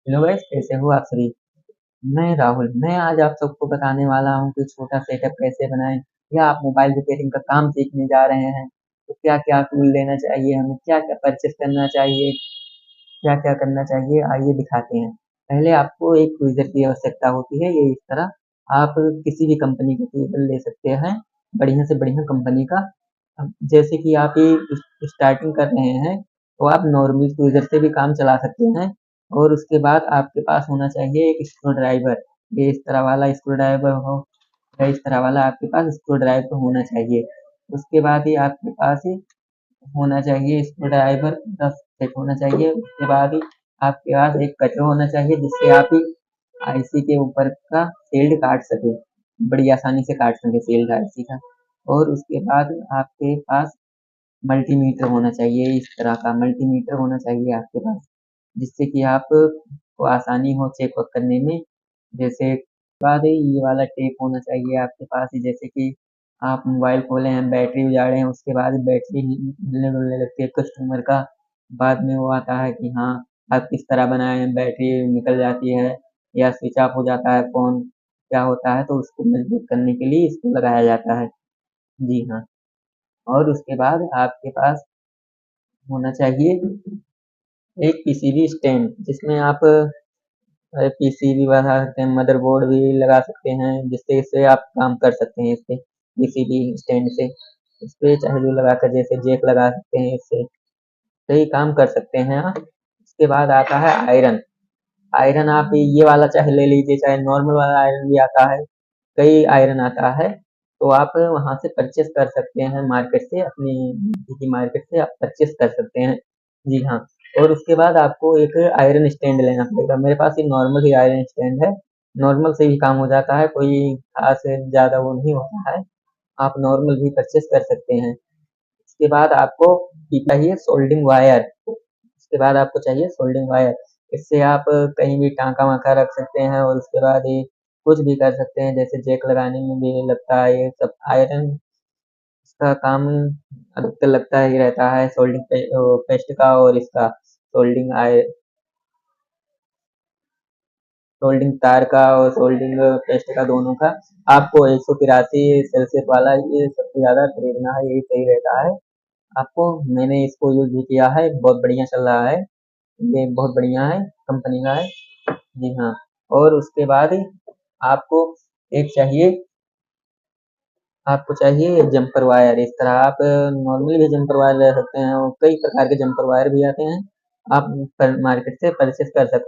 Hello guys, कैसे हो आप सभी। मैं राहुल, मैं आज आप सबको बताने वाला हूँ कि छोटा सेटअप कैसे बनाएं, या आप मोबाइल रिपेयरिंग का काम सीखने जा रहे हैं तो क्या क्या टूल लेना चाहिए, हमें क्या क्या परचेस करना चाहिए, क्या क्या करना चाहिए, आइए दिखाते हैं। पहले आपको एक ट्वीजर की आवश्यकता होती है। ये इस तरह आप किसी भी कंपनी का ट्वीजर ले सकते हैं, बढ़िया से बढ़िया कंपनी का। अब जैसे कि आप ये स्टार्टिंग कर रहे हैं तो आप नॉर्मल ट्वीजर से भी काम चला सकते हैं। और उसके बाद आपके पास होना चाहिए एक स्क्रू ड्राइवर। ये इस तरह वाला स्क्रू ड्राइवर हो, या इस तरह वाला आपके पास स्क्रू ड्राइवर होना चाहिए। उसके बाद ही आपके पास होना चाहिए स्क्रू ड्राइवर 10 सेट होना चाहिए। उसके बाद ही आपके पास एक कटर होना चाहिए जिससे आप आईसी के ऊपर का शील्ड काट सके, बड़ी आसानी से काट सके शील्ड आईसी का। और उसके बाद आपके पास मल्टीमीटर होना चाहिए, इस तरह का मल्टीमीटर होना चाहिए आपके पास, जिससे कि आप को आसानी हो चेक वर्क करने में। जैसे बाद ये वाला टेप होना चाहिए आपके पास, जैसे कि आप मोबाइल खोले हैं, बैटरी उजाड़े हैं, उसके बाद बैटरी हिलने डुलने लगती है कस्टमर का। बाद में वो आता है कि हाँ, आप किस तरह बनाए हैं, बैटरी निकल जाती है या स्विच ऑफ हो जाता है फ़ोन, क्या होता है, तो उसको मजबूत करने के लिए इसको लगाया जाता है। जी हाँ। और उसके बाद आपके पास होना चाहिए एक पीसीबी स्टैंड, जिसमें आप पीसीबी बना सकते हैं, मदरबोर्ड भी लगा सकते हैं, जिससे इससे आप काम कर सकते हैं इससे पीसीबी स्टैंड से। इस पे चाहे जो लगाकर जैसे जेक लगा सकते हैं, इससे कई काम कर सकते हैं आप। उसके बाद आता है आयरन। आयरन आप ये वाला चाहे ले लीजिए, चाहे नॉर्मल वाला आयरन भी आता है, कई आयरन आता है। तो आप वहाँ से परचेस कर सकते हैं मार्केट से, अपनी की मार्केट से आप परचेस कर सकते हैं। जी हाँ। और उसके बाद आपको एक आयरन स्टैंड लेना पड़ेगा। मेरे पास ये नॉर्मल ही आयरन स्टैंड है, नॉर्मल से भी काम हो जाता है, कोई खास ज़्यादा वो नहीं होता है। आप नॉर्मल भी परचेस कर सकते हैं। उसके बाद आपको चाहिए सोल्डिंग वायर। उसके बाद आपको चाहिए सोल्डिंग वायर। इससे आप कहीं भी टाँका वाँका रख सकते हैं, और उसके बाद ये कुछ भी कर सकते हैं, जैसे जैक लगाने में भी लगता है ये सब आयरन। इसका काम अधिकतर लगता ही रहता है सोल्डिंग पेस्ट का, और इसका सोल्डिंग तार का और सोल्डिंग पेस्ट का, दोनों का। आपको 183 सेल्सियस वाला ये सबसे ज़्यादा खरीदना है, यही सही रहता है आपको। मैंने इसको यूज़ भी किया है, बहुत बढ़िया चल रहा है, ये बहुत बढ़िया है, कंपनी का है। जी हाँ। और उसके बाद आपको एक चाहिए आपको चाहिए जंपर वायर। इस तरह आप नॉर्मली भी जंपर वायर ले सकते हैं, और कई प्रकार के जंपर वायर भी आते हैं, आप मार्केट से परचेस कर सकते हैं।